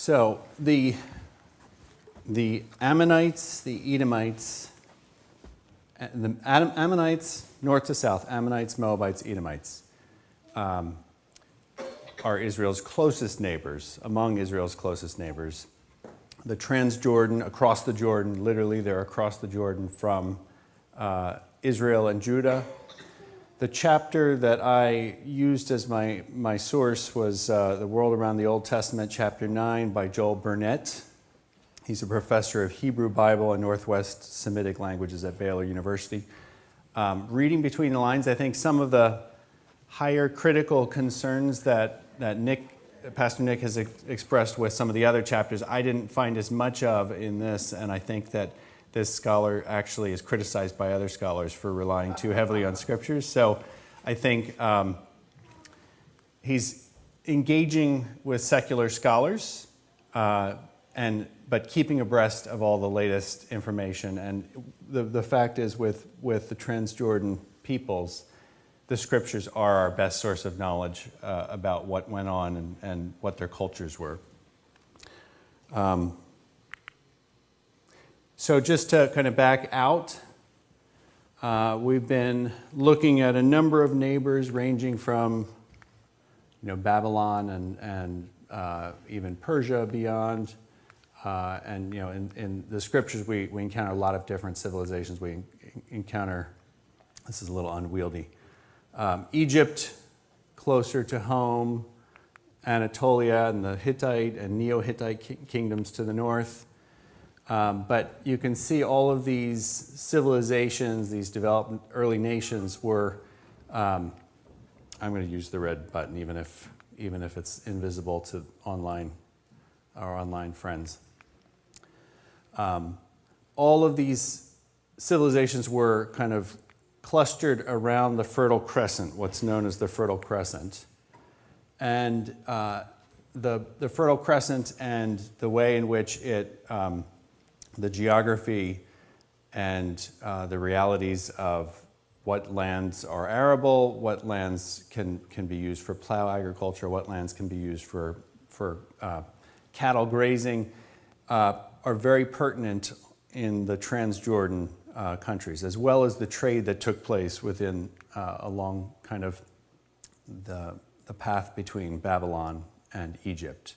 So the Ammonites, the Edomites, the Ammonites, north to south, Ammonites, Moabites, Edomites, are Israel's closest neighbors, among Israel's closest neighbors. The Transjordan, across the Jordan, literally they're across the Jordan from Israel and Judah. The chapter that I used as my source was The World Around the Old Testament, chapter 9 by Joel Burnett. He's a professor of Hebrew Bible and Northwest Semitic languages at Baylor University. Reading between the lines, I think some of the higher critical concerns that Pastor Nick has expressed with some of the other chapters, I didn't find as much of in this, and I think that this scholar actually is criticized by other scholars for relying too heavily on scriptures. So I think he's engaging with secular scholars, but keeping abreast of all the latest information. And the fact is, with the Transjordan peoples, the scriptures are our best source of knowledge about what went on and what their cultures were. So just to kind of back out, we've been looking at a number of neighbors ranging from Babylon and even Persia beyond. And in the scriptures we encounter a lot of different civilizations. We encounter, this is a little unwieldy, Egypt closer to home, Anatolia and the Hittite and Neo-Hittite kingdoms to the north. But you can see all of these civilizations, these developed early nations were, I'm going to use the red button even if it's invisible to our online friends. All of these civilizations were kind of clustered around the Fertile Crescent, what's known as the Fertile Crescent. And the Fertile Crescent and the way in which the geography and the realities of what lands are arable, what lands can be used for plow agriculture, what lands can be used for cattle grazing, are very pertinent in the Transjordan countries, as well as the trade that took place within along kind of the path between Babylon and Egypt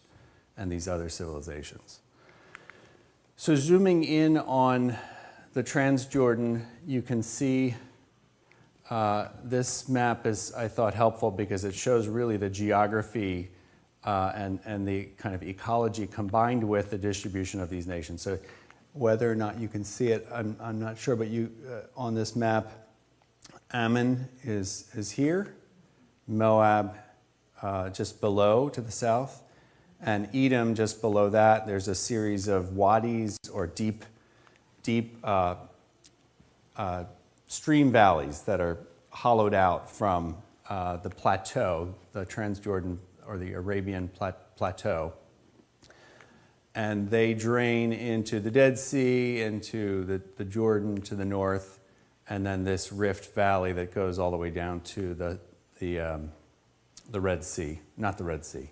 and these other civilizations. So zooming in on the Transjordan, you can see this map is, I thought, helpful because it shows really the geography and the kind of ecology combined with the distribution of these nations. So whether or not you can see it, I'm not sure, but on this map, Ammon is here, Moab just below to the south, and Edom just below that. There's a series of wadis or deep stream valleys that are hollowed out from the plateau, the Transjordan or the Arabian plateau. And they drain into the Dead Sea, into the Jordan to the north, and then this rift valley that goes all the way down to the Red Sea. Not the Red Sea.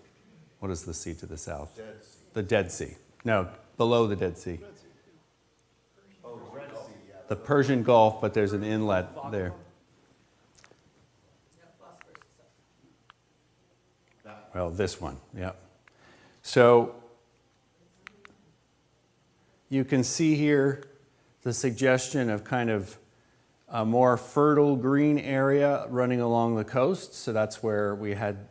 What is the sea to the south? Dead Sea. The Dead Sea. No, below the Dead Sea. Red Sea. Oh, Red Sea, yeah. The Persian Gulf, but there's an inlet there. Well, this one, yeah. So you can see here the suggestion of kind of a more fertile green area running along the coast. So that's where we had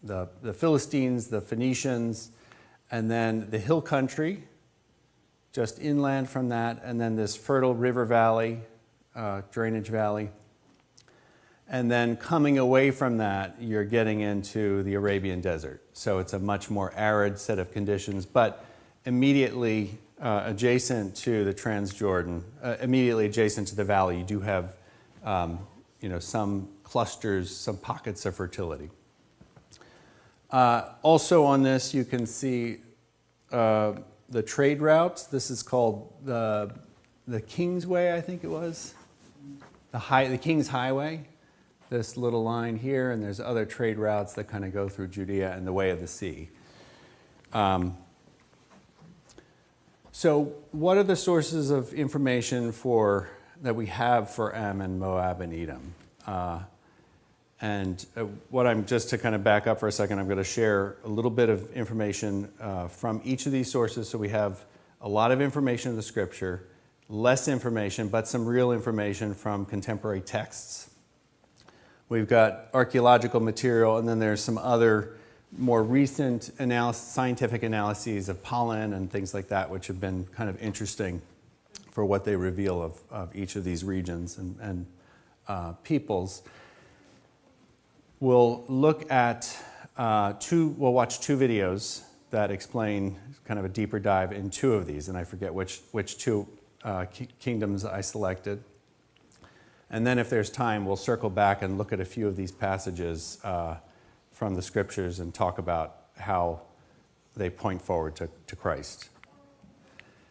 the Philistines, the Phoenicians, and then the hill country, just inland from that, and then this fertile river valley, drainage valley. And then coming away from that, you're getting into the Arabian desert. So it's a much more arid set of conditions, but immediately adjacent to the Transjordan, immediately adjacent to the valley, you do have some clusters, some pockets of fertility. Also on this, you can see the trade routes. This is called the King's Way, I think it was. The King's Highway. This little line here, and there's other trade routes that kind of go through Judea and the Way of the Sea. So what are the sources of information that we have for Ammon, Moab, and Edom? What I'm just to kind of back up for a second, I'm going to share a little bit of information from each of these sources. So we have a lot of information in the Scripture, less information, but some real information from contemporary texts. We've got archaeological material, and then there's some other more recent scientific analyses of pollen and things like that, which have been kind of interesting for what they reveal of each of these regions and peoples. We'll look at we'll watch two videos that explain kind of a deeper dive in two of these, and I forget which two kingdoms I selected. And then if there's time, we'll circle back and look at a few of these passages from the Scriptures and talk about how they point forward to Christ.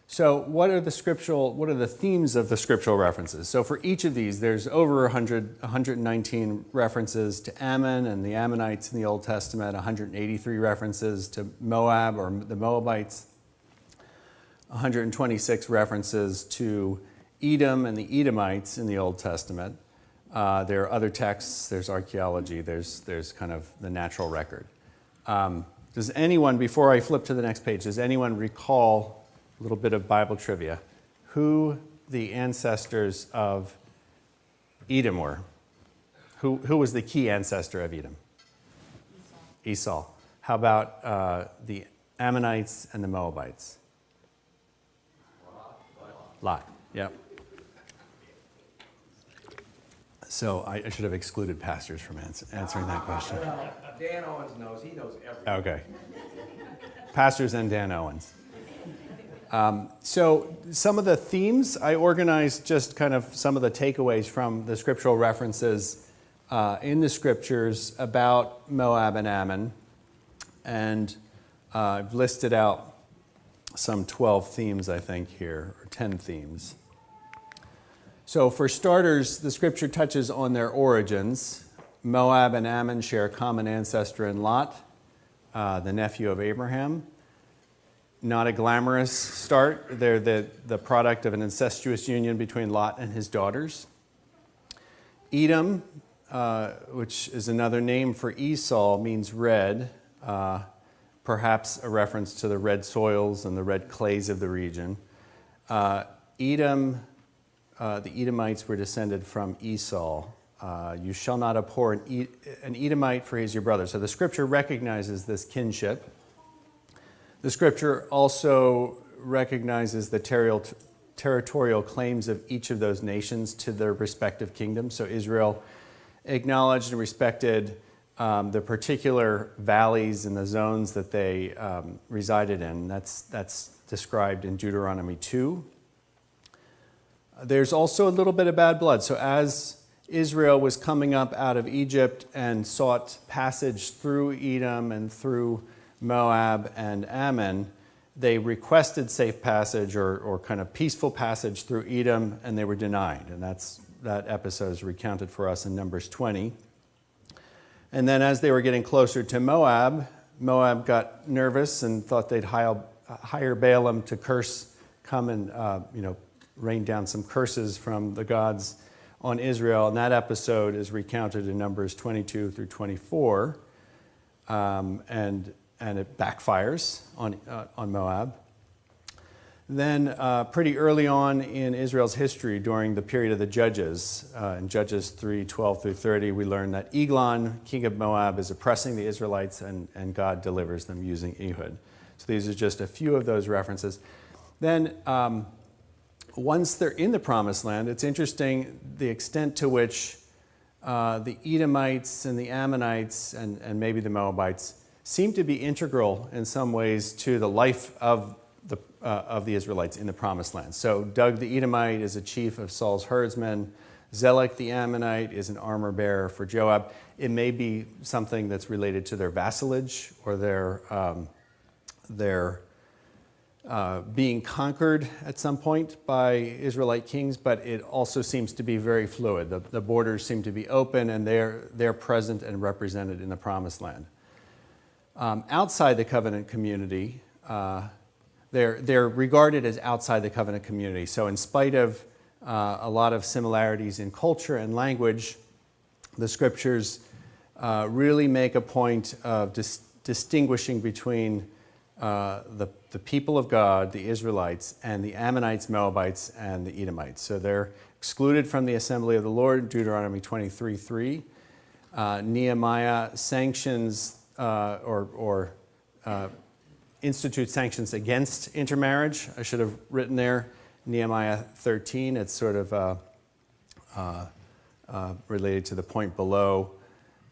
So what are the themes of the scriptural references? So for each of these, there's over 119 references to Ammon and the Ammonites in the Old Testament, 183 references to Moab or the Moabites, 126 references to Edom and the Edomites in the Old Testament. There are other texts, there's archaeology, there's kind of the natural record. Does anyone, before I flip to the next page, does anyone recall a little bit of Bible trivia, who the ancestors of Edom were? Who was the key ancestor of Edom? Esau. How about the Ammonites and the Moabites? Lot. Yep. So I should have excluded pastors from answering that question. Dan Owens knows. He knows everything. Okay. Pastors and Dan Owens. So some of the themes, I organized just kind of some of the takeaways from the scriptural references in the Scriptures about Moab and Ammon. And I've listed out some 12 themes, I think, here, or 10 themes. So for starters, the Scripture touches on their origins. Moab and Ammon share a common ancestor in Lot, the nephew of Abraham. Not a glamorous start. They're the product of an incestuous union between Lot and his daughters. Edom, which is another name for Esau, means red, perhaps a reference to the red soils and the red clays of the region. Edom, the Edomites were descended from Esau. You shall not abhor an Edomite, for he is your brother. So the Scripture recognizes this kinship. The Scripture also recognizes the territorial claims of each of those nations to their respective kingdoms. So Israel acknowledged and respected the particular valleys and the zones that they resided in. That's described in Deuteronomy 2. There's also a little bit of bad blood. So as Israel was coming up out of Egypt and sought passage through Edom and through Moab and Ammon, they requested safe passage or kind of peaceful passage through Edom, and they were denied. And that episode is recounted for us in Numbers 20. And then as they were getting closer to Moab got nervous and thought they'd hire Balaam to come and rain down some curses from the gods on Israel. And that episode is recounted in Numbers 22 through 24. And it backfires on Moab. Then pretty early on in Israel's history, during the period of the Judges, in Judges 3:12 through 30, we learn that Eglon, king of Moab, is oppressing the Israelites, and God delivers them using Ehud. So these are just a few of those references. Then once they're in the Promised Land, it's interesting the extent to which the Edomites and the Ammonites and maybe the Moabites seem to be integral in some ways to the life of the Israelites in the Promised Land. So Doeg the Edomite is a chief of Saul's herdsmen. Zelek the Ammonite is an armor bearer for Joab. It may be something that's related to their vassalage or their being conquered at some point by Israelite kings, but it also seems to be very fluid. The borders seem to be open, and they're present and represented in the Promised Land. Outside the covenant community, they're regarded as outside the covenant community. So in spite of a lot of similarities in culture and language, the scriptures really make a point of distinguishing between the people of God, the Israelites, and the Ammonites, Moabites, and the Edomites. So they're excluded from the assembly of the Lord, Deuteronomy 23:3. Nehemiah sanctions institutes sanctions against intermarriage. I should have written there Nehemiah 13. It's sort of related to the point below.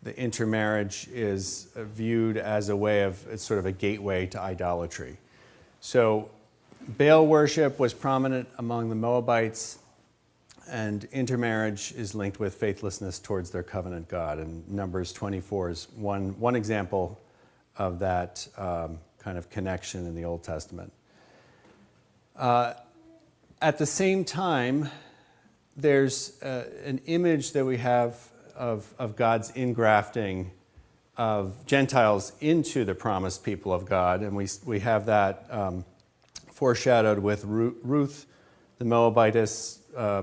The intermarriage is viewed as a way of, it's sort of a gateway to idolatry. So Baal worship was prominent among the Moabites, and intermarriage is linked with faithlessness towards their covenant God. And Numbers 24 is one example of that kind of connection in the Old Testament. At the same time, there's an image that we have of God's ingrafting of Gentiles into the promised people of God, and we have that foreshadowed with Ruth, the Moabitess,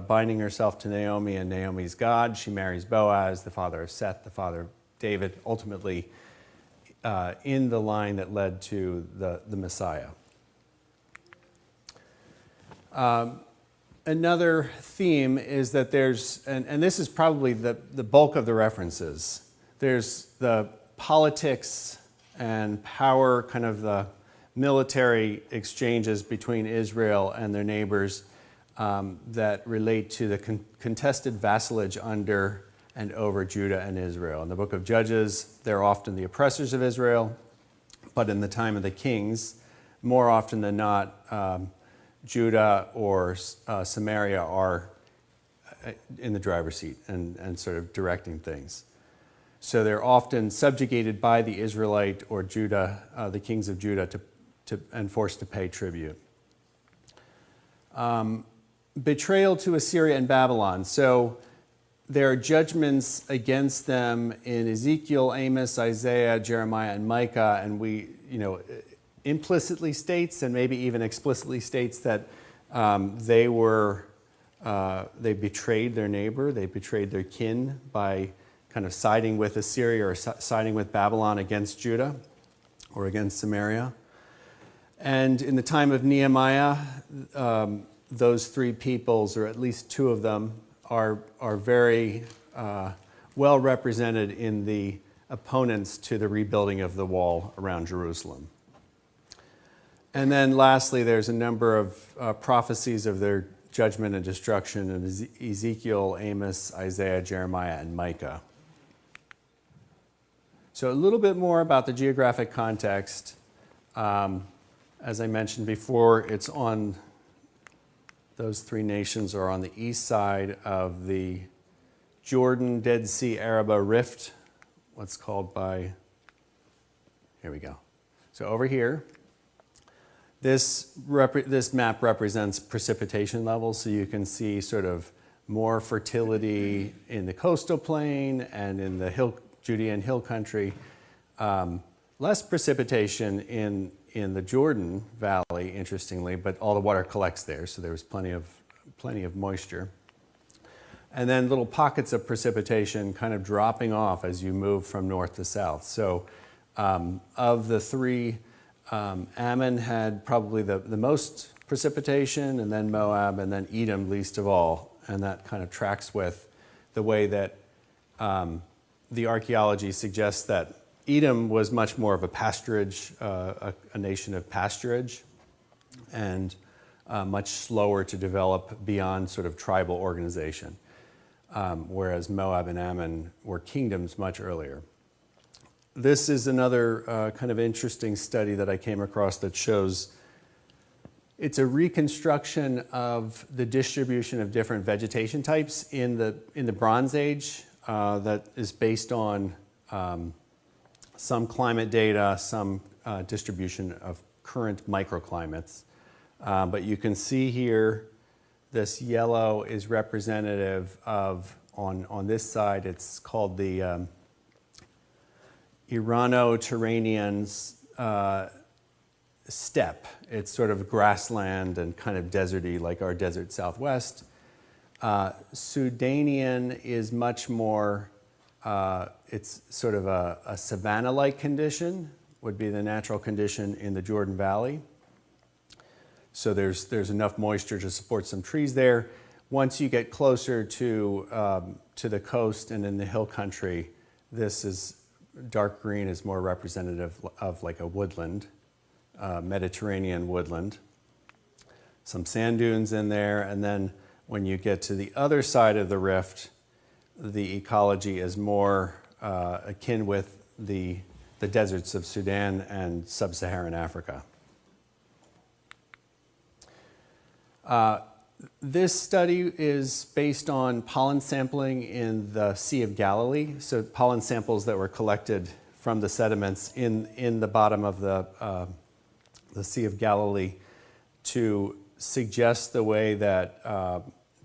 binding herself to Naomi and Naomi's God. She marries Boaz, the father of Seth, the father of David, ultimately in the line that led to the Messiah. Another theme is that there's, and this is probably the bulk of the references, there's the politics and power, kind of the military exchanges between Israel and their neighbors that relate to the contested vassalage under and over Judah and Israel. In the book of Judges, they're often the oppressors of Israel, but in the time of the kings, more often than not, Judah or Samaria are in the driver's seat and sort of directing things. So they're often subjugated by the Israelite or Judah, the kings of Judah, and forced to pay tribute. Betrayal to Assyria and Babylon. So there are judgments against them in Ezekiel, Amos, Isaiah, Jeremiah, and Micah, and implicitly states and maybe even explicitly states that they betrayed their neighbor, they betrayed their kin by kind of siding with Assyria or siding with Babylon against Judah or against Samaria. And in the time of Nehemiah, those three peoples, or at least two of them, are very well represented in the opponents to the rebuilding of the wall around Jerusalem. And then lastly, there's a number of prophecies of their judgment and destruction in Ezekiel, Amos, Isaiah, Jeremiah, and Micah. So a little bit more about the geographic context. As I mentioned before, it's on, those three nations are on the east side of the Jordan, Dead Sea, Araba rift, what's called by, here we go. So over here, this map represents precipitation levels, so you can see sort of more fertility in the coastal plain and in the Judean hill country, less precipitation in the Jordan Valley, interestingly, but all the water collects there, so there was plenty of moisture. And then little pockets of precipitation kind of dropping off as you move from north to south. So of the three, Ammon had probably the most precipitation, and then Moab, and then Edom least of all. And that kind of tracks with the way that the archaeology suggests that Edom was much more of a pasturage, a nation of pasturage, and much slower to develop beyond sort of tribal organization, whereas Moab and Ammon were kingdoms much earlier. This is another kind of interesting study that I came across that shows it's a reconstruction of the distribution of different vegetation types in the Bronze Age that is based on some climate data, some distribution of current microclimates. But you can see here, this yellow is representative of, on this side, it's called the Irano-Turanian steppe. It's sort of grassland and kind of deserty, like our desert Southwest. Sudanian is much more, it's sort of a savanna-like condition, would be the natural condition in the Jordan Valley. So there's enough moisture to support some trees there. Once you get closer to the coast and in the hill country, this is dark green is more representative of like a woodland, Mediterranean woodland. Some sand dunes in there, and then when you get to the other side of the rift, the ecology is more akin with the deserts of Sudan and sub-Saharan Africa. This study is based on pollen sampling in the Sea of Galilee, so pollen samples that were collected from the sediments in the bottom of the Sea of Galilee to suggest the way that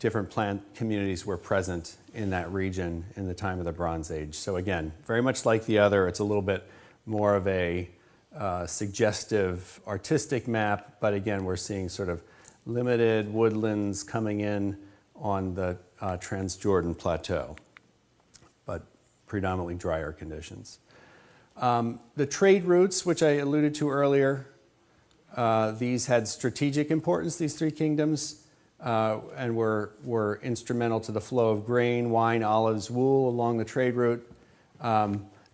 different plant communities were present in that region in the time of the Bronze Age. So again, very much like the other, it's a little bit more of a suggestive artistic map, but again, we're seeing sort of limited woodlands coming in on the Transjordan Plateau, but predominantly drier conditions. The trade routes, which I alluded to earlier, these had strategic importance, these three kingdoms, and were instrumental to the flow of grain, wine, olives, wool along the trade route.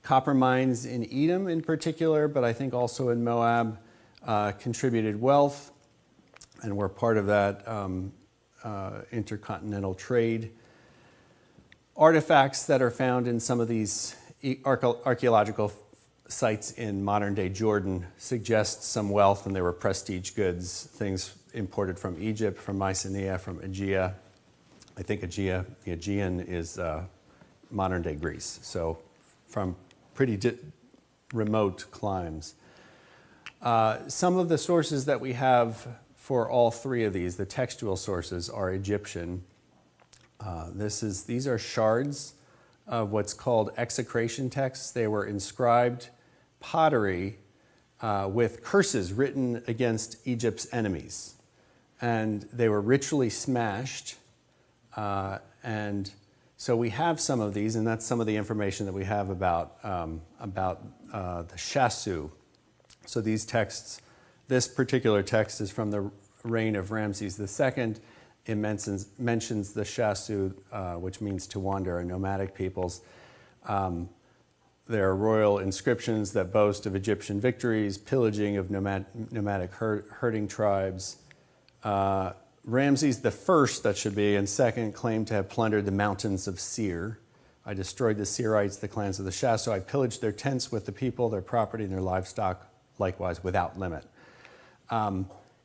Copper mines in Edom in particular, but I think also in Moab, contributed wealth and were part of that intercontinental trade. Artifacts that are found in some of these archaeological sites in modern-day Jordan suggest some wealth, and there were prestige goods, things imported from Egypt, from Mycenae, from Aegea. I think the Aegean is modern-day Greece, so from pretty remote climes. Some of the sources that we have for all three of these, the textual sources, are Egyptian. These are shards of what's called execration texts. They were inscribed pottery with curses written against Egypt's enemies. And they were ritually smashed. And so we have some of these, and that's some of the information that we have about the Shasu. So these texts, this particular text is from the reign of Ramses II. It mentions the Shasu, which means to wander, or nomadic peoples. There are royal inscriptions that boast of Egyptian victories, pillaging of nomadic herding tribes. Ramses I, that should be, and second, claimed to have plundered the mountains of Seir. I destroyed the Seirites, the clans of the Shasu. I pillaged their tents with the people, their property, and their livestock, likewise without limit.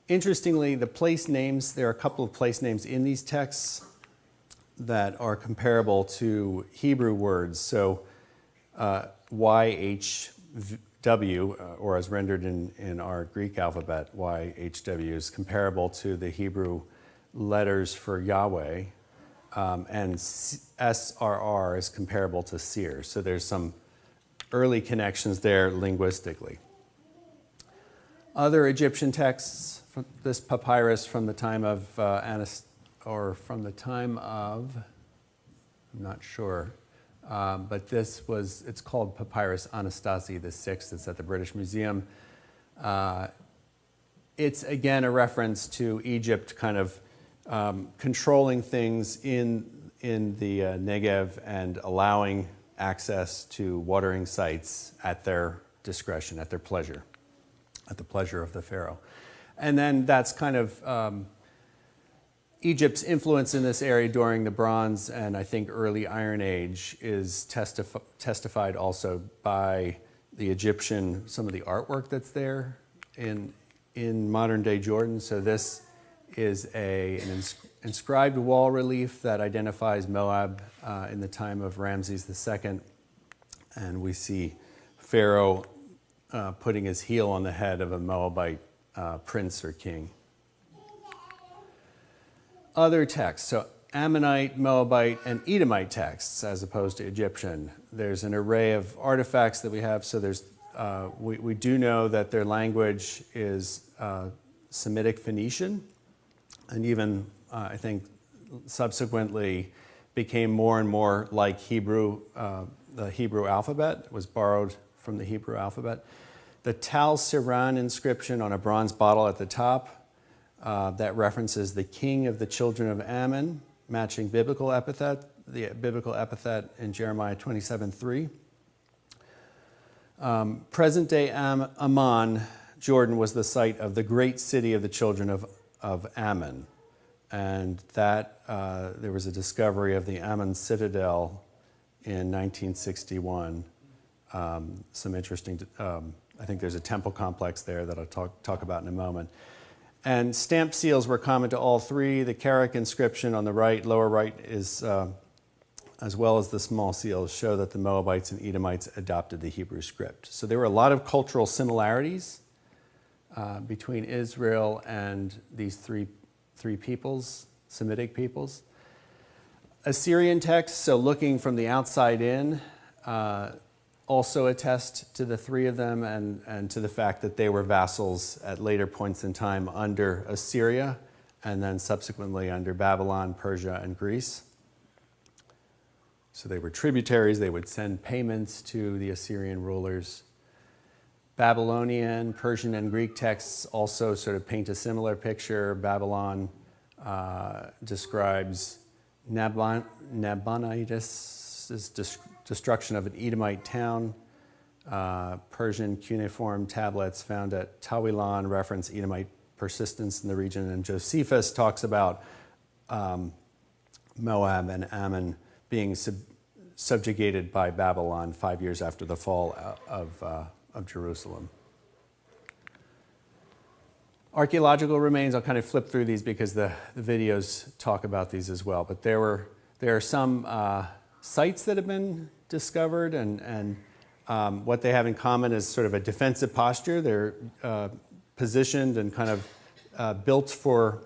Interestingly, the place names, there are a couple of place names in these texts that are comparable to Hebrew words. So YHW, or as rendered in our Greek alphabet, YHW is comparable to the Hebrew letters for Yahweh, and SRR is comparable to Seir. So there's some early connections there linguistically. Other Egyptian texts, this papyrus from the time of I'm not sure, but it's called Papyrus Anastasi VI. It's at the British Museum. It's again a reference to Egypt kind of controlling things in the Negev and allowing access to watering sites at their discretion, at their pleasure, at the pleasure of the pharaoh. And then that's kind of Egypt's influence in this area during the Bronze and I think early Iron Age is testified also by the Egyptian, some of the artwork that's there in modern day Jordan. So this is an inscribed wall relief that identifies Moab in the time of Ramses II. And we see Pharaoh putting his heel on the head of a Moabite prince or king. Other texts, so Ammonite, Moabite, and Edomite texts as opposed to Egyptian. There's an array of artifacts that we have. So there's we do know that their language is Semitic Phoenician, and even, I think, subsequently became more and more like Hebrew. The Hebrew alphabet was borrowed from the Hebrew alphabet. The Tal Siran inscription on a bronze bottle at the top that references the king of the children of Ammon, matching biblical epithet, the biblical epithet in Jeremiah 27:3. Present-day Amman, Jordan, was the site of the great city of the children of Ammon. And that there was a discovery of the Ammon citadel in 1961. Some interesting, I think there's a temple complex there that I'll talk about in a moment. And stamp seals were common to all three. The Carrick inscription on the right, lower right, is, as well as the small seals, show that the Moabites and Edomites adopted the Hebrew script. So there were a lot of cultural similarities between Israel and these three peoples, Semitic peoples. Assyrian texts, so looking from the outside in, also attest to the three of them and to the fact that they were vassals at later points in time under Assyria and then subsequently under Babylon, Persia, and Greece. So they were tributaries. They would send payments to the Assyrian rulers. Babylonian, Persian, and Greek texts also sort of paint a similar picture. Babylon describes Nabonidus' destruction of an Edomite town. Persian cuneiform tablets found at Tawilan reference Edomite persistence in the region. And Josephus talks about Moab and Ammon being subjugated by Babylon 5 years after the fall of Jerusalem. Archaeological remains, I'll kind of flip through these because the videos talk about these as well. But there are some sites that have been discovered, and what they have in common is sort of a defensive posture. They're positioned and kind of built for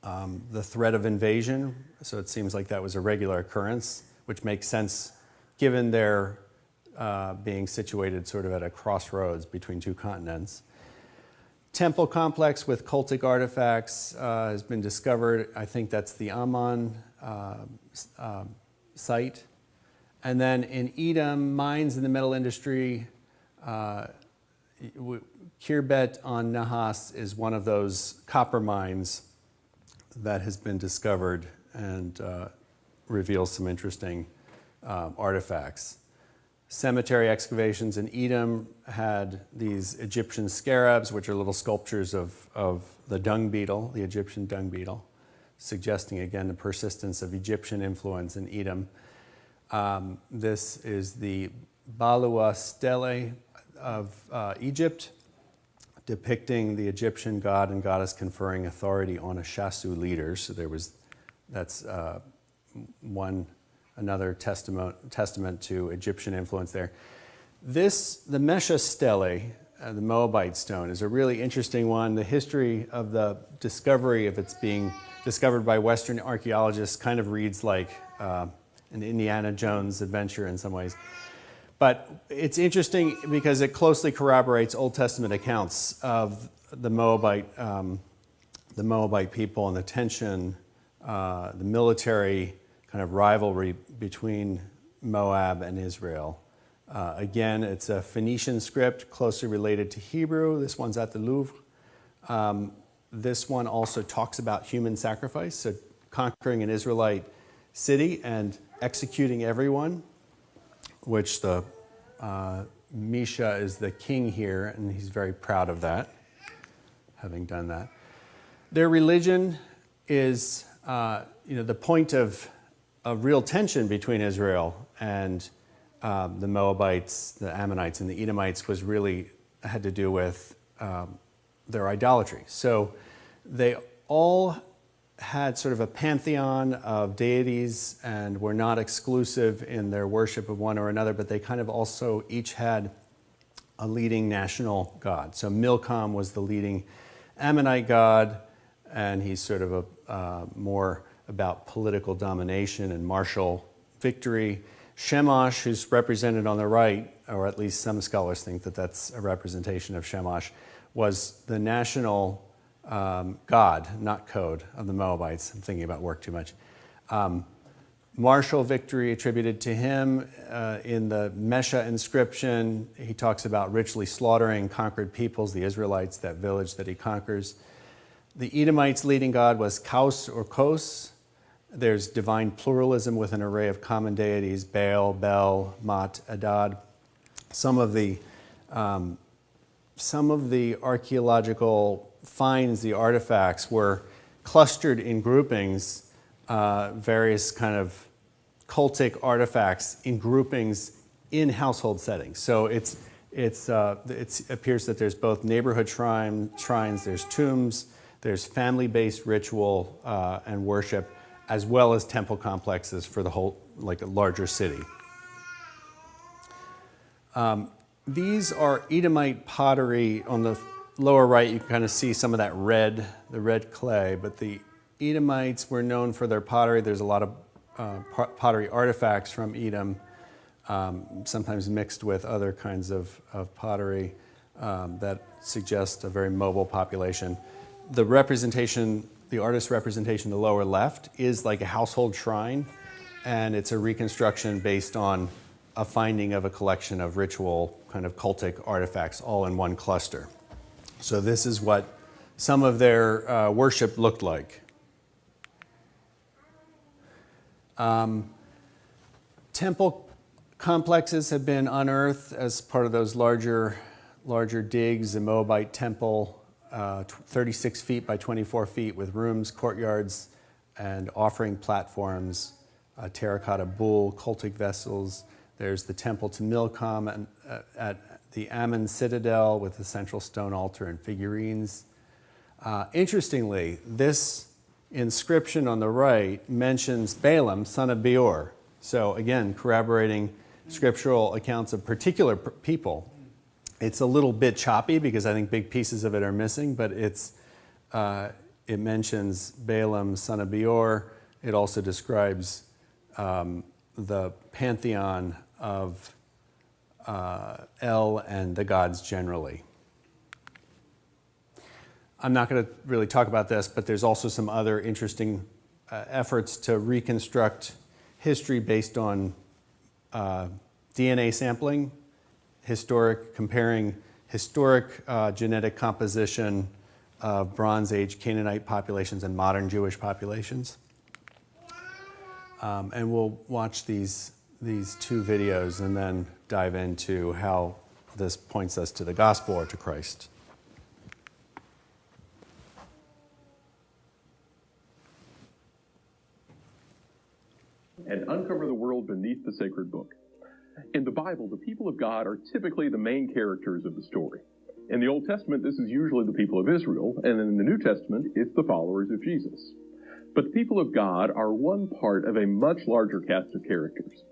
the threat of invasion. So it seems like that was a regular occurrence, which makes sense given their being situated sort of at a crossroads between two continents. Temple complex with cultic artifacts has been discovered. I think that's the Amman site. And then in Edom, mines in the metal industry, Kirbet on Nahas is one of those copper mines that has been discovered and reveals some interesting artifacts. Cemetery excavations in Edom had these Egyptian scarabs, which are little sculptures of the dung beetle, the Egyptian dung beetle, suggesting again the persistence of Egyptian influence in Edom. This is the Balua stele of Egypt, depicting the Egyptian god and goddess conferring authority on a Shasu leader. So that's another testament to Egyptian influence there. The Mesha stele, the Moabite stone, is a really interesting one. The history of the discovery of its being discovered by Western archaeologists kind of reads like an Indiana Jones adventure in some ways. But it's interesting because it closely corroborates Old Testament accounts of the Moabite people and the tension, the military kind of rivalry between Moab and Israel. Again, it's a Phoenician script closely related to Hebrew. This one's at the Louvre. This one also talks about human sacrifice, so conquering an Israelite city and executing everyone, which the Misha is the king here, and he's very proud of that, having done that. Their religion is the point of real tension between Israel and the Moabites, the Ammonites, and the Edomites had to do with their idolatry. So they all had sort of a pantheon of deities and were not exclusive in their worship of one or another, but they kind of also each had a leading national god. So Milcom was the leading Ammonite god, and he's sort of more about political domination and martial victory. Shamash, who's represented on the right, or at least some scholars think that that's a representation of Shamash, was the national god, not code, of the Moabites. I'm thinking about work too much. Martial victory attributed to him. In the Mesha inscription, he talks about richly slaughtering conquered peoples, the Israelites, that village that he conquers. The Edomites' leading god was Kaus or Kos. There's divine pluralism with an array of common deities, Baal, Bel, Mat, Adad. Some of the archaeological finds, the artifacts, were clustered in groupings, various kind of cultic artifacts in groupings in household settings. So it appears that there's both neighborhood shrines, there's tombs, there's family-based ritual and worship, as well as temple complexes for the whole, like a larger city. These are Edomite pottery. On the lower right, you can kind of see some of that the red clay, but the Edomites were known for their pottery. There's a lot of pottery artifacts from Edom, sometimes mixed with other kinds of pottery that suggest a very mobile population. The representation, the artist's representation, the lower left, is like a household shrine, and it's a reconstruction based on a finding of a collection of ritual kind of cultic artifacts all in one cluster. So this is what some of their worship looked like. Temple complexes have been unearthed as part of those larger digs. The Moabite temple, 36 feet by 24 feet, with rooms, courtyards, and offering platforms, a terracotta bull, cultic vessels. There's the temple to Milcom at the Ammon citadel with the central stone altar and figurines. Interestingly, this inscription on the right mentions Balaam, son of Beor. So again, corroborating scriptural accounts of particular people. It's a little bit choppy because I think big pieces of it are missing, but it mentions Balaam, son of Beor. It also describes the pantheon of El and the gods generally. I'm not going to really talk about this, but there's also some other interesting efforts to reconstruct history based on DNA sampling, comparing historic genetic composition of Bronze Age Canaanite populations and modern Jewish populations. And we'll watch these two videos and then dive into how this points us to the gospel or to Christ. And uncover the world beneath the sacred book. In the Bible, the people of God are typically the main characters of the story. In the Old Testament, this is usually the people of Israel, and in the New Testament, it's the followers of Jesus. But the people of God are one part of a much larger cast of characters.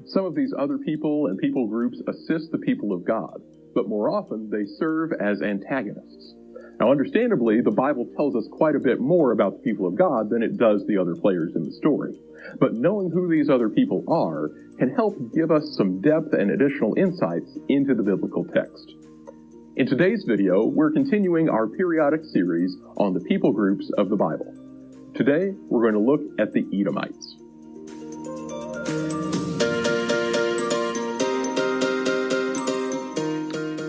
Some of these other people and people groups assist the people of God, but more often they serve as antagonists. Now, understandably, the Bible tells us quite a bit more about the people of God than it does the other players in the story. But knowing who these other people are can help give us some depth and additional insights into the biblical text. In today's video, we're continuing our periodic series on the people groups of the Bible. Today, we're going to look at the Edomites.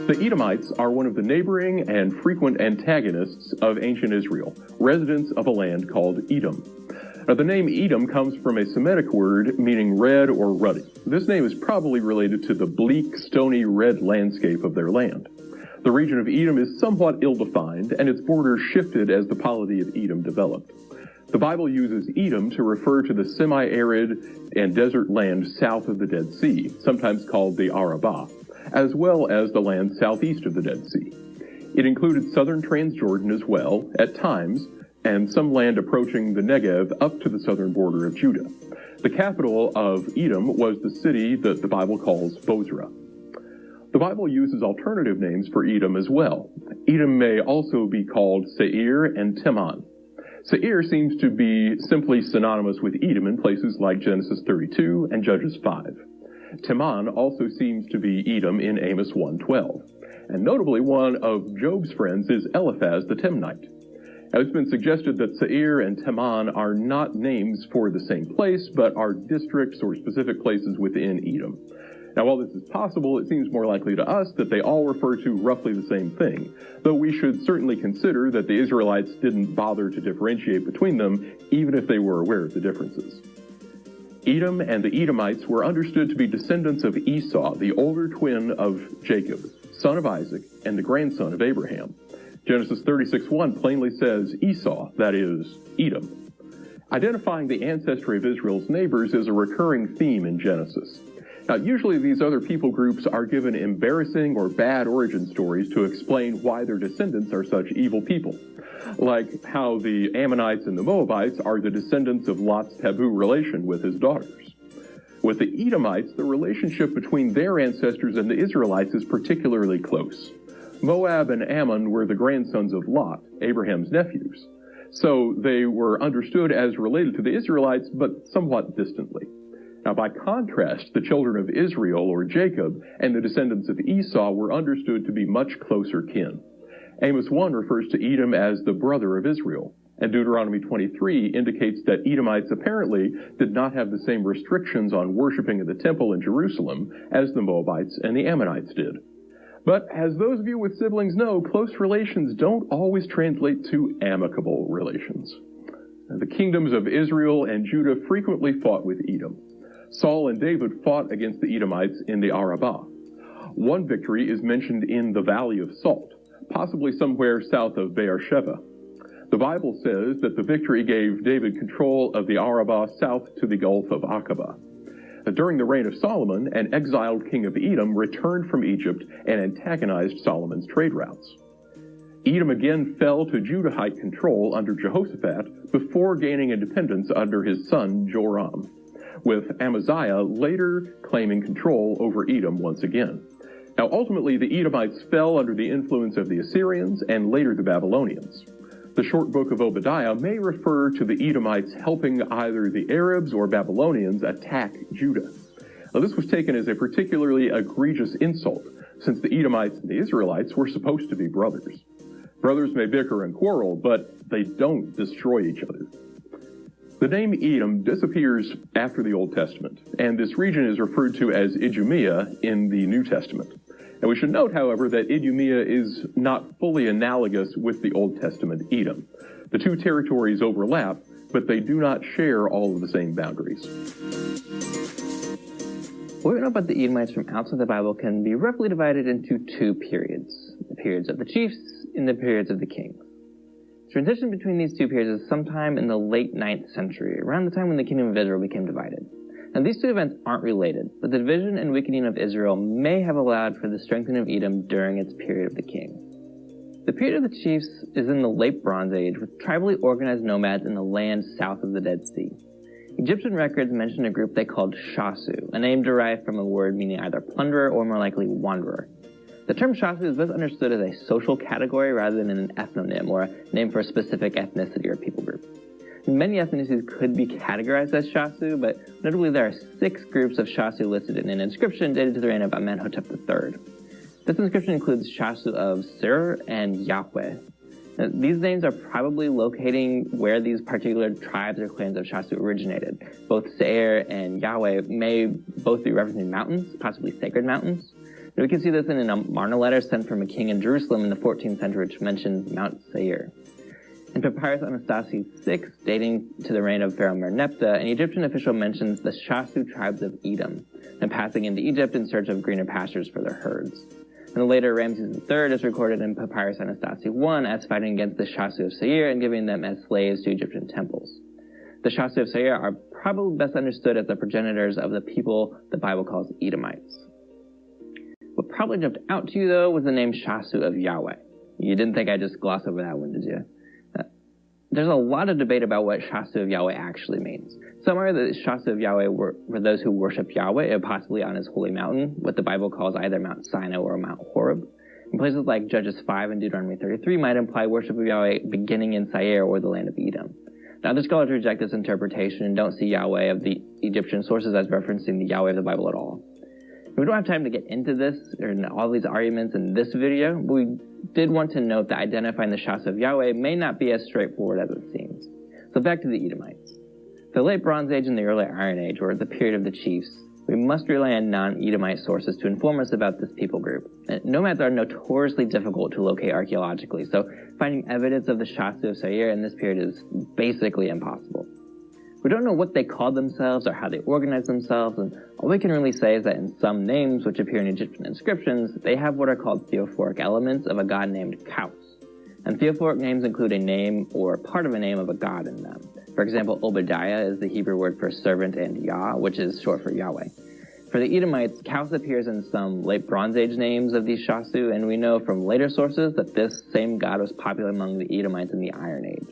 The Edomites are one of the neighboring and frequent antagonists of ancient Israel, residents of a land called Edom. Now, the name Edom comes from a Semitic word meaning red or ruddy. This name is probably related to the bleak, stony red landscape of their land. The region of Edom is somewhat ill-defined, and its borders shifted as the polity of Edom developed. The Bible uses Edom to refer to the semi-arid and desert land south of the Dead Sea, sometimes called the Arabah, as well as the land southeast of the Dead Sea. It included southern Transjordan as well, at times, and some land approaching the Negev up to the southern border of Judah. The capital of Edom was the city that the Bible calls Bozrah. The Bible uses alternative names for Edom as well. Edom may also be called Seir and Teman. Seir seems to be simply synonymous with Edom in places like Genesis 32 and Judges 5. Teman also seems to be Edom in Amos 1:12. And notably, one of Job's friends is Eliphaz the Temnite. Now, it's been suggested that Seir and Teman are not names for the same place, but are districts or specific places within Edom. Now, while this is possible, it seems more likely to us that they all refer to roughly the same thing, though we should certainly consider that the Israelites didn't bother to differentiate between them, even if they were aware of the differences. Edom and the Edomites were understood to be descendants of Esau, the older twin of Jacob, son of Isaac, and the grandson of Abraham. Genesis 36:1 plainly says Esau, that is, Edom. Identifying the ancestry of Israel's neighbors is a recurring theme in Genesis. Now, usually these other people groups are given embarrassing or bad origin stories to explain why their descendants are such evil people, like how the Ammonites and the Moabites are the descendants of Lot's taboo relation with his daughters. With the Edomites, the relationship between their ancestors and the Israelites is particularly close. Moab and Ammon were the grandsons of Lot, Abraham's nephews, so they were understood as related to the Israelites, but somewhat distantly. Now, by contrast, the children of Israel, or Jacob, and the descendants of Esau were understood to be much closer kin. Amos 1 refers to Edom as the brother of Israel, and Deuteronomy 23 indicates that Edomites apparently did not have the same restrictions on worshiping at the temple in Jerusalem as the Moabites and the Ammonites did. But as those of you with siblings know, close relations don't always translate to amicable relations. The kingdoms of Israel and Judah frequently fought with Edom. Saul and David fought against the Edomites in the Arabah. One victory is mentioned in the Valley of Salt, possibly somewhere south of Beersheba. The Bible says that the victory gave David control of the Arabah south to the Gulf of Aqaba. During the reign of Solomon, an exiled king of Edom returned from Egypt and antagonized Solomon's trade routes. Edom again fell to Judahite control under Jehoshaphat before gaining independence under his son Joram, with Amaziah later claiming control over Edom once again. Now, ultimately, the Edomites fell under the influence of the Assyrians and later the Babylonians. The short book of Obadiah may refer to the Edomites helping either the Arabs or Babylonians attack Judah. Now, this was taken as a particularly egregious insult, since the Edomites and the Israelites were supposed to be brothers. Brothers may bicker and quarrel, but they don't destroy each other. The name Edom disappears after the Old Testament, and this region is referred to as Idumea in the New Testament. And we should note, however, that Idumea is not fully analogous with the Old Testament Edom. The two territories overlap, but they do not share all of the same boundaries. What we know about the Edomites from outside the Bible can be roughly divided into two periods: the periods of the chiefs and the periods of the kings. The transition between these two periods is sometime in the late 9th century, around the time when the kingdom of Israel became divided. Now, these two events aren't related, but the division and weakening of Israel may have allowed for the strengthening of Edom during its period of the king. The period of the chiefs is in the late Bronze Age, with tribally organized nomads in the land south of the Dead Sea. Egyptian records mention a group they called Shasu, a name derived from a word meaning either plunderer or more likely wanderer. The term Shasu is best understood as a social category rather than an ethnonym, or a name for a specific ethnicity or people group. Many ethnicities could be categorized as Shasu, but notably there are 6 groups of Shasu listed in an inscription dated to the reign of Amenhotep III. This inscription includes Shasu of Ser and Yahweh. Now, these names are probably locating where these particular tribes or clans of Shasu originated. Both Seir and Yahweh may both be referencing mountains, possibly sacred mountains. And we can see this in an Amarna letter sent from a king in Jerusalem in the 14th century, which mentions Mount Seir. In Papyrus Anastasi 6, dating to the reign of Pharaoh Merneptah, an Egyptian official mentions the Shasu tribes of Edom, and passing into Egypt in search of greener pastures for their herds. And the later Ramses III is recorded in Papyrus Anastasi 1 as fighting against the Shasu of Seir and giving them as slaves to Egyptian temples. The Shasu of Seir are probably best understood as the progenitors of the people the Bible calls Edomites. What probably jumped out to you, though, was the name Shasu of Yahweh. You didn't think I'd just gloss over that one, did you? There's a lot of debate about what Shasu of Yahweh actually means. Some argue that Shasu of Yahweh were those who worship Yahweh, possibly on his holy mountain, what the Bible calls either Mount Sinai or Mount Horeb. And places like Judges 5 and Deuteronomy 33 might imply worship of Yahweh beginning in Seir or the land of Edom. Now, other scholars reject this interpretation and don't see Yahweh of the Egyptian sources as referencing the Yahweh of the Bible at all. We don't have time to get into this or all these arguments in this video, but we did want to note that identifying the Shasu of Yahweh may not be as straightforward as it seems. So back to the Edomites. The late Bronze Age and the early Iron Age, or the period of the chiefs, we must rely on non-Edomite sources to inform us about this people group. Nomads are notoriously difficult to locate archaeologically, so finding evidence of the Shasu of Seir in this period is basically impossible. We don't know what they called themselves or how they organized themselves, and all we can really say is that in some names which appear in Egyptian inscriptions, they have what are called theophoric elements of a god named Kaus. And theophoric names include a name or part of a name of a god in them. For example, Obadiah is the Hebrew word for servant and Yah, which is short for Yahweh. For the Edomites, Kaus appears in some late Bronze Age names of these Shasu, and we know from later sources that this same god was popular among the Edomites in the Iron Age.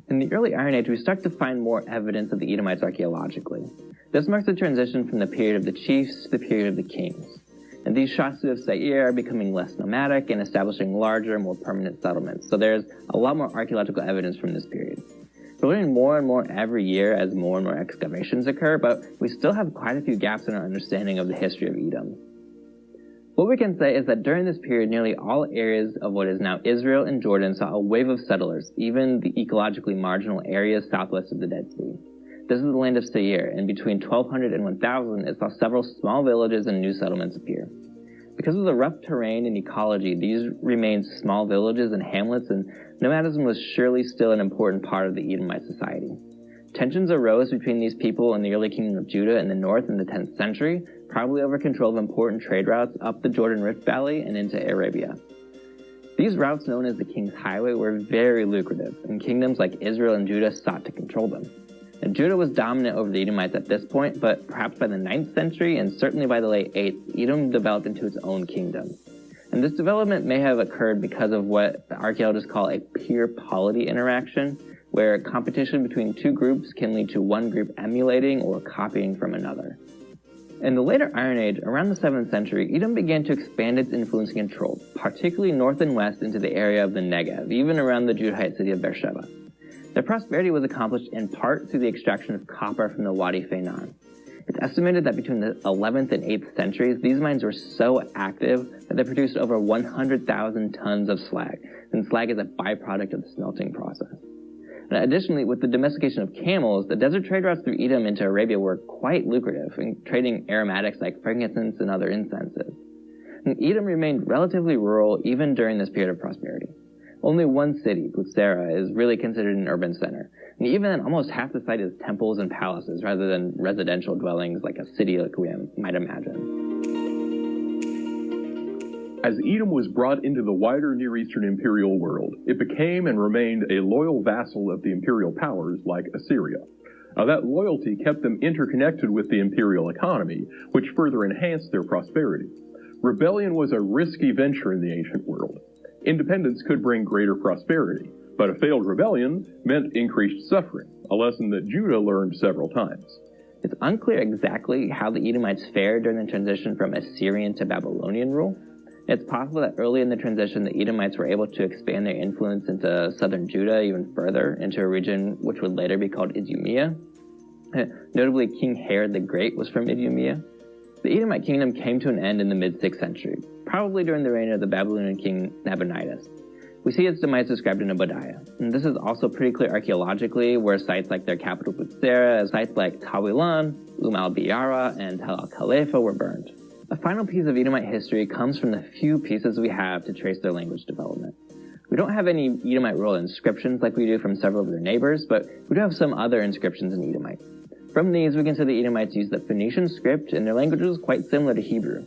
In the early Iron Age, we start to find more evidence of the Edomites archaeologically. This marks the transition from the period of the chiefs to the period of the kings. And these Shasu of Seir are becoming less nomadic and establishing larger, more permanent settlements. So there's a lot more archaeological evidence from this period. We're learning more and more every year as more and more excavations occur, but we still have quite a few gaps in our understanding of the history of Edom. What we can say is that during this period, nearly all areas of what is now Israel and Jordan saw a wave of settlers, even the ecologically marginal areas southwest of the Dead Sea. This is the land of Seir, and between 1200 and 1000, it saw several small villages and new settlements appear. Because of the rough terrain and ecology, these remained small villages and hamlets, and nomadism was surely still an important part of the Edomite society. Tensions arose between these people and the early kingdom of Judah in the north in the 10th century, probably over control of important trade routes up the Jordan Rift Valley and into Arabia. These routes, known as the King's Highway, were very lucrative, and kingdoms like Israel and Judah sought to control them. And Judah was dominant over the Edomites at this point, but perhaps by the 9th century, and certainly by the late 8th, Edom developed into its own kingdom. And this development may have occurred because of what archaeologists call a peer polity interaction, where competition between two groups can lead to one group emulating or copying from another. In the later Iron Age, around the 7th century, Edom began to expand its influence and control, particularly north and west into the area of the Negev, even around the Judahite city of Beersheba. Their prosperity was accomplished in part through the extraction of copper from the Wadi Feinan. It's estimated that between the 11th and 8th centuries, these mines were so active that they produced over 100,000 tons of slag, and slag is a byproduct of the smelting process. And additionally, with the domestication of camels, the desert trade routes through Edom into Arabia were quite lucrative, in trading aromatics like frankincense and other incenses. And Edom remained relatively rural even during this period of prosperity. Only one city, Butsera, is really considered an urban center. And even then, almost half the site is temples and palaces rather than residential dwellings like a city like we might imagine. As Edom was brought into the wider Near Eastern imperial world, it became and remained a loyal vassal of the imperial powers like Assyria. That loyalty kept them interconnected with the imperial economy, which further enhanced their prosperity. Rebellion was a risky venture in the ancient world. Independence could bring greater prosperity, but a failed rebellion meant increased suffering, a lesson that Judah learned several times. It's unclear exactly how the Edomites fared during the transition from Assyrian to Babylonian rule. It's possible that early in the transition, the Edomites were able to expand their influence into southern Judah even further, into a region which would later be called Idumea. Notably, King Herod the Great was from Idumea. The Edomite kingdom came to an end in the mid-6th century, probably during the reign of the Babylonian king Nabonidus. We see its demise described in Obadiah, and this is also pretty clear archaeologically, where sites like their capital Butsera, sites like Tawilan, al-Biyara, and Tel al-Khalifa were burned. A final piece of Edomite history comes from the few pieces we have to trace their language development. We don't have any Edomite royal inscriptions like we do from several of their neighbors, but we do have some other inscriptions in Edomite. From these, we can see the Edomites used the Phoenician script, and their language was quite similar to Hebrew.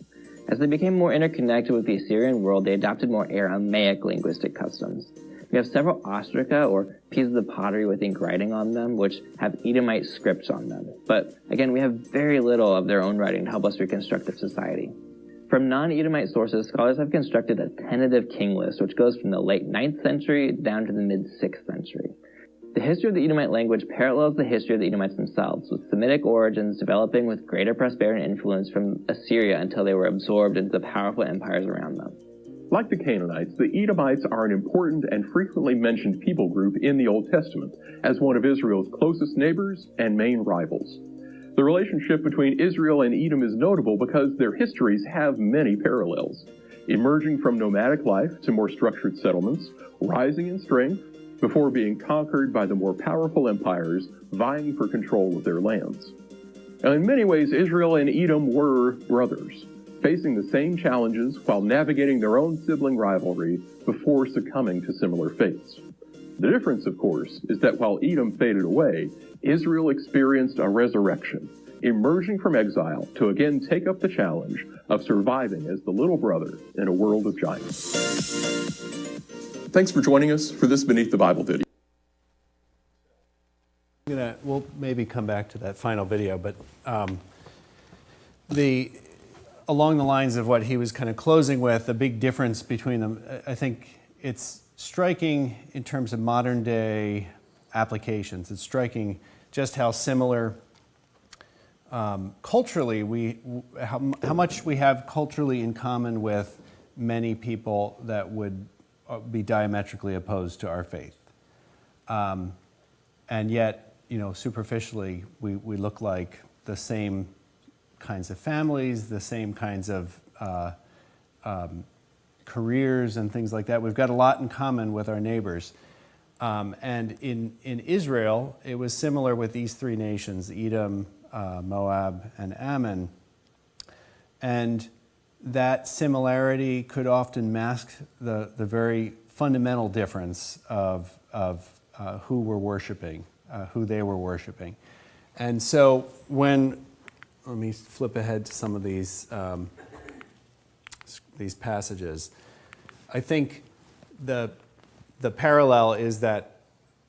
As they became more interconnected with the Assyrian world, they adopted more Aramaic linguistic customs. We have several ostraca, or pieces of pottery with ink writing on them, which have Edomite scripts on them. But again, we have very little of their own writing to help us reconstruct their society. From non-Edomite sources, scholars have constructed a tentative king list, which goes from the late 9th century down to the mid-6th century. The history of the Edomite language parallels the history of the Edomites themselves, with Semitic origins developing with greater prosperity and influence from Assyria until they were absorbed into the powerful empires around them. Like the Canaanites, the Edomites are an important and frequently mentioned people group in the Old Testament as one of Israel's closest neighbors and main rivals. The relationship between Israel and Edom is notable because their histories have many parallels. Emerging from nomadic life to more structured settlements, rising in strength, before being conquered by the more powerful empires vying for control of their lands. Now, in many ways, Israel and Edom were brothers, facing the same challenges while navigating their own sibling rivalry before succumbing to similar fates. The difference, of course, is that while Edom faded away, Israel experienced a resurrection, emerging from exile to again take up the challenge of surviving as the little brother in a world of giants. Thanks for joining us for this Beneath the Bible video. We'll maybe come back to that final video, but along the lines of what he was kind of closing with, the big difference between them, I think it's striking in terms of modern day applications. It's striking just how similar culturally how much we have culturally in common with many people that would be diametrically opposed to our faith. And yet, superficially, we look like the same kinds of families, the same kinds of careers and things like that. We've got a lot in common with our neighbors. And in Israel, it was similar with these three nations, Edom, Moab, and Ammon. And that similarity could often mask the very fundamental difference of who we're worshiping, who they were worshiping. And so let me flip ahead to some of these passages. I think the parallel is that,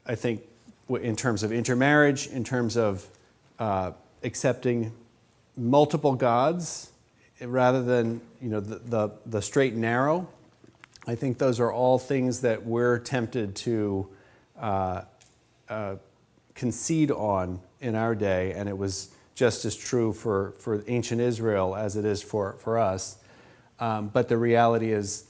I think, in terms of intermarriage, in terms of accepting multiple gods rather than the straight and narrow, I think those are all things that we're tempted to concede on in our day, and it was just as true for ancient Israel as it is for us. But the reality is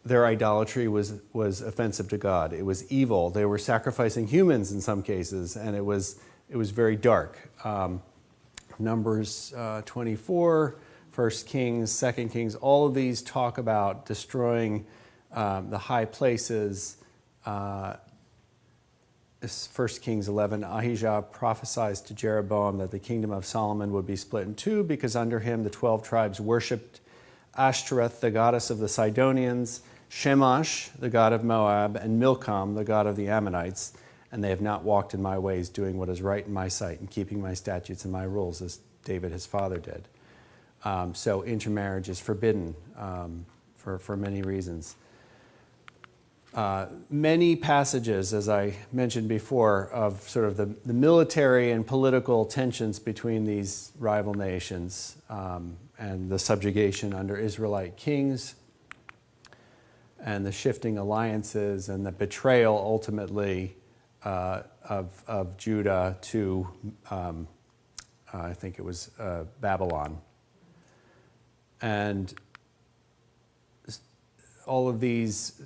their idolatry was offensive to God. It was evil. They were sacrificing humans in some cases, and it was very dark. Numbers 24, 1 Kings, 2 Kings, all of these talk about destroying the high places. 1 Kings 11, Ahijah prophesies to Jeroboam that the kingdom of Solomon would be split in two because under him the 12 tribes worshipped Ashtoreth, the goddess of the Sidonians, Shemash, the god of Moab, and Milcom, the god of the Ammonites, and they have not walked in my ways, doing what is right in my sight and keeping my statutes and my rules, as David his father did. So intermarriage is forbidden for many reasons. Many passages, as I mentioned before, of sort of the military and political tensions between these rival nations and the subjugation under Israelite kings and the shifting alliances and the betrayal ultimately of Judah to, I think it was Babylon. And all of these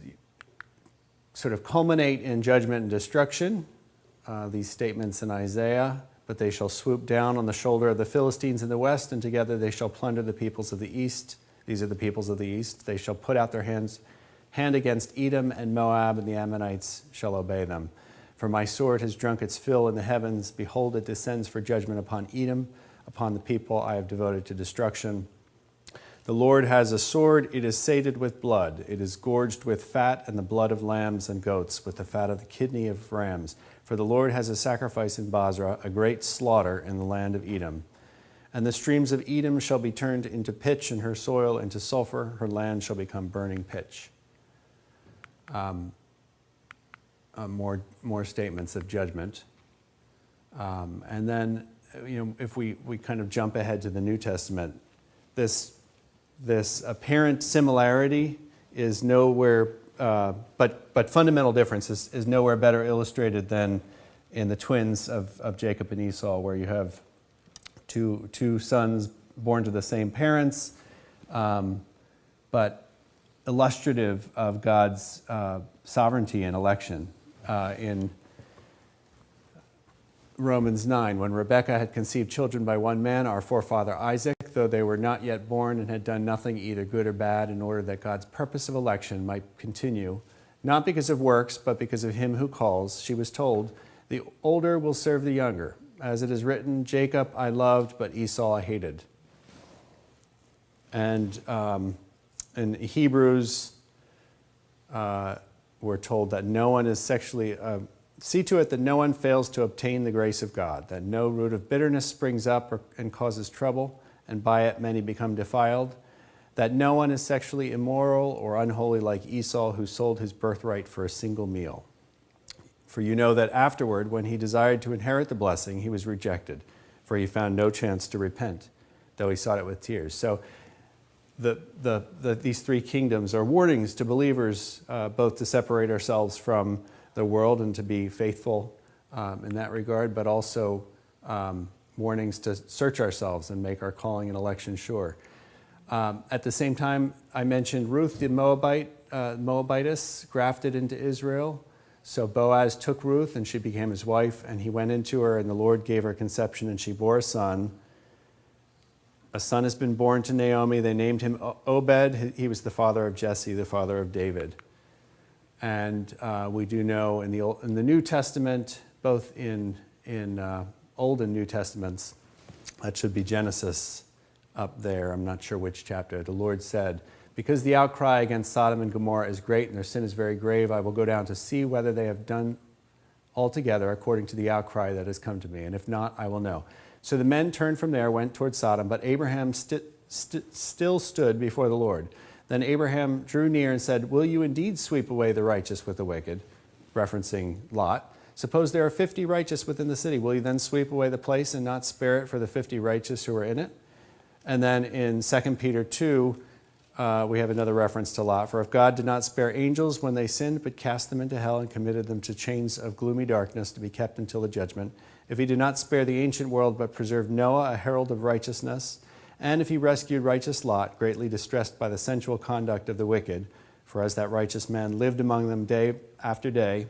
sort of culminate in judgment and destruction, these statements in Isaiah, but they shall swoop down on the shoulder of the Philistines in the west, and together they shall plunder the peoples of the east. These are the peoples of the east. They shall put out their hand against Edom and Moab, and the Ammonites shall obey them. For my sword has drunk its fill in the heavens. Behold, it descends for judgment upon Edom, upon the people I have devoted to destruction. The Lord has a sword, it is sated with blood. It is gorged with fat and the blood of lambs and goats, with the fat of the kidney of rams. For the Lord has a sacrifice in Basra, a great slaughter in the land of Edom. And the streams of Edom shall be turned into pitch, and her soil into sulfur. Her land shall become burning pitch. More statements of judgment. And then, if we kind of jump ahead to the New Testament, this apparent similarity is nowhere, but fundamental difference is nowhere better illustrated than in the twins of Jacob and Esau, where you have two sons born to the same parents, but illustrative of God's sovereignty and election. In Romans 9, when Rebekah had conceived children by one man, our forefather Isaac, though they were not yet born and had done nothing either good or bad, in order that God's purpose of election might continue, not because of works, but because of him who calls, she was told, the older will serve the younger. As it is written, Jacob I loved, but Esau I hated. And in Hebrews, we're told that no one is sexually... see to it that no one fails to obtain the grace of God, that no root of bitterness springs up and causes trouble, and by it many become defiled, that no one is sexually immoral or unholy like Esau, who sold his birthright for a single meal. For you know that afterward, when he desired to inherit the blessing, he was rejected, for he found no chance to repent, though he sought it with tears. So these three kingdoms are warnings to believers, both to separate ourselves from the world and to be faithful in that regard, but also warnings to search ourselves and make our calling and election sure. At the same time, I mentioned Ruth the Moabitess, grafted into Israel. So Boaz took Ruth and she became his wife, and he went into her, and the Lord gave her conception, and she bore a son. A son has been born to Naomi. They named him Obed. He was the father of Jesse, the father of David. And we do know in the New Testament, both in Old and New Testaments, that should be Genesis up there, I'm not sure which chapter, the Lord said, because the outcry against Sodom and Gomorrah is great and their sin is very grave, I will go down to see whether they have done altogether according to the outcry that has come to me, and if not, I will know. So the men turned from there, went toward Sodom, but Abraham still stood before the Lord. Then Abraham drew near and said, will you indeed sweep away the righteous with the wicked? Referencing Lot. Suppose there are 50 righteous within the city. Will you then sweep away the place and not spare it for the 50 righteous who are in it? And then in 2 Peter 2, we have another reference to Lot. For if God did not spare angels when they sinned, but cast them into hell and committed them to chains of gloomy darkness to be kept until the judgment, if he did not spare the ancient world, but preserved Noah, a herald of righteousness, and if he rescued righteous Lot, greatly distressed by the sensual conduct of the wicked, for as that righteous man lived among them day after day,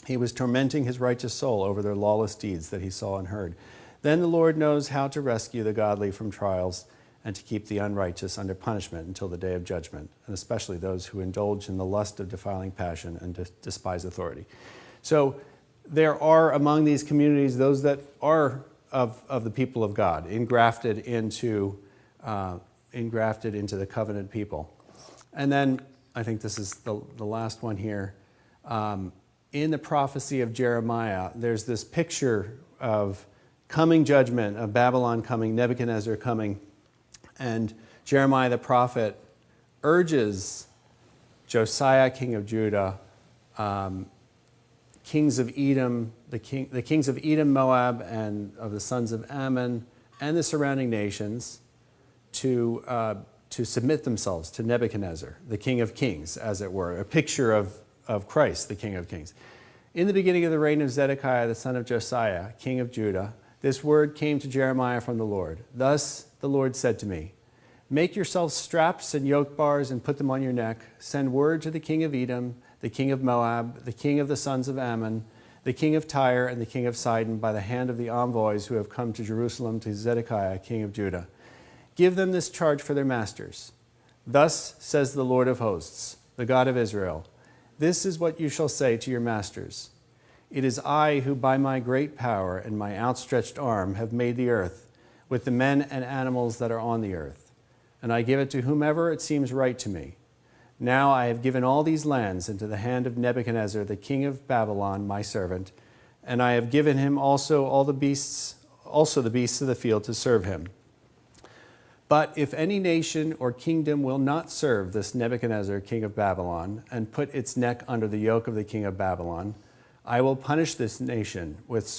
he was tormenting his righteous soul over their lawless deeds that he saw and heard. Then the Lord knows how to rescue the godly from trials and to keep the unrighteous under punishment until the day of judgment, and especially those who indulge in the lust of defiling passion and despise authority. So there are among these communities those that are of the people of God, engrafted into the covenant people. And then I think this is the last one here. In the prophecy of Jeremiah, there's this picture of coming judgment, of Babylon coming, Nebuchadnezzar coming, and Jeremiah the prophet urges Josiah, king of Judah, kings of Edom, the kings of Edom, Moab, and of the sons of Ammon, and the surrounding nations to submit themselves to Nebuchadnezzar, the king of kings, as it were, a picture of Christ, the king of kings. In the beginning of the reign of Zedekiah, the son of Josiah, king of Judah, this word came to Jeremiah from the Lord. Thus the Lord said to me, make yourselves straps and yoke bars and put them on your neck. Send word to the king of Edom, the king of Moab, the king of the sons of Ammon, the king of Tyre, and the king of Sidon, by the hand of the envoys who have come to Jerusalem to Zedekiah, king of Judah. Give them this charge for their masters. Thus says the Lord of hosts, the God of Israel, this is what you shall say to your masters. It is I who by my great power and my outstretched arm have made the earth, with the men and animals that are on the earth. And I give it to whomever it seems right to me. Now I have given all these lands into the hand of Nebuchadnezzar, the king of Babylon, my servant, and I have given him also the beasts of the field to serve him. But if any nation or kingdom will not serve this Nebuchadnezzar, king of Babylon, and put its neck under the yoke of the king of Babylon, I will punish this nation with the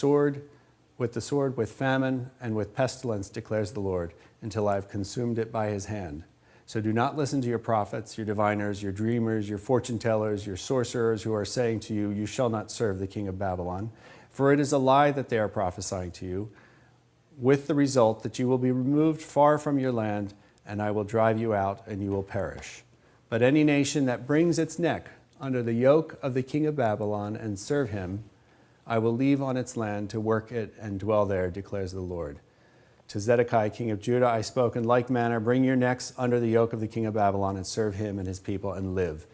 sword, with famine, and with pestilence, declares the Lord, until I have consumed it by his hand. So do not listen to your prophets, your diviners, your dreamers, your fortune tellers, your sorcerers who are saying to you, you shall not serve the king of Babylon. For it is a lie that they are prophesying to you, with the result that you will be removed far from your land, and I will drive you out, and you will perish. But any nation that brings its neck under the yoke of the king of Babylon and serve him, I will leave on its land to work it and dwell there, declares the Lord. To Zedekiah, king of Judah, I spoke in like manner, bring your necks under the yoke of the king of Babylon and serve him and his people and live.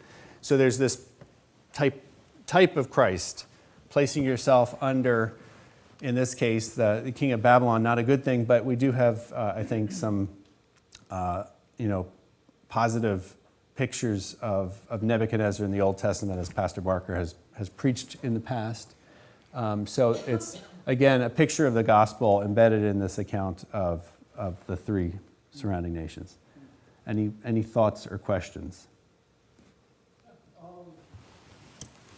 So there's this type of Christ, placing yourself under, in this case, the king of Babylon. Not a good thing, but we do have, I think, some, positive pictures of Nebuchadnezzar in the Old Testament, as Pastor Barker has preached in the past. So it's, again, a picture of the gospel embedded in this account of the three surrounding nations. Any thoughts or questions?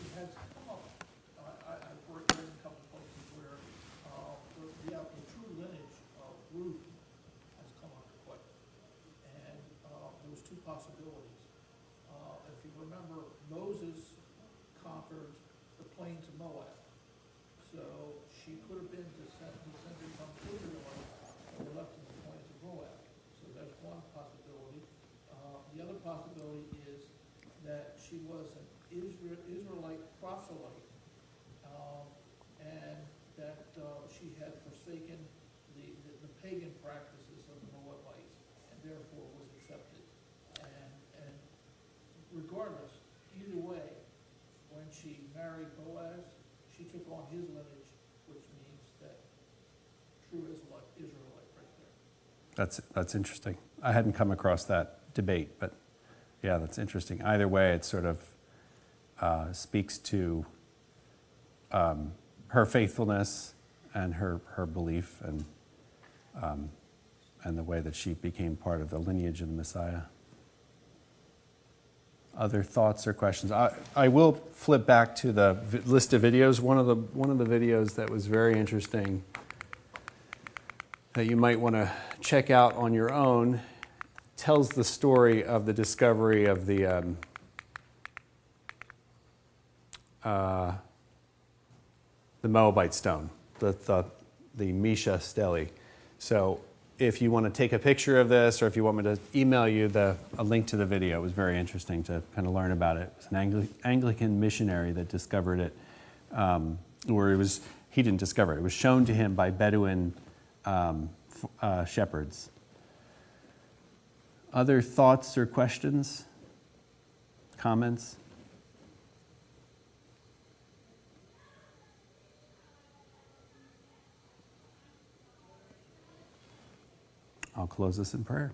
It has come up, I've worked in a couple of places where the true lineage of Ruth has come under play. And there was two possibilities. If you remember, Moses conquered the plains of Moab. So she could have been descended from Israelites that were left in the plains of Moab. So that's one possibility. The other possibility is that she was an Israelite proselyte, and that she had forsaken the pagan practices of the Moabites, and therefore was accepted. And regardless, either way, when she married Boaz, she took on his lineage, which means that true Israelite right there. That's interesting. I hadn't come across that debate, but yeah, that's interesting. Either way, it sort of speaks to her faithfulness and her belief and the way that she became part of the lineage of the Messiah. Other thoughts or questions? I will flip back to the list of videos. One of the videos that was very interesting that you might want to check out on your own tells the story of the discovery of the Moabite stone, the Mesha stele. So if you want to take a picture of this, or if you want me to email you a link to the video, it was very interesting to kind of learn about it. It was an Anglican missionary that discovered it, or he didn't discover it. It was shown to him by Bedouin shepherds. Other thoughts or questions? Comments? I'll close this in prayer.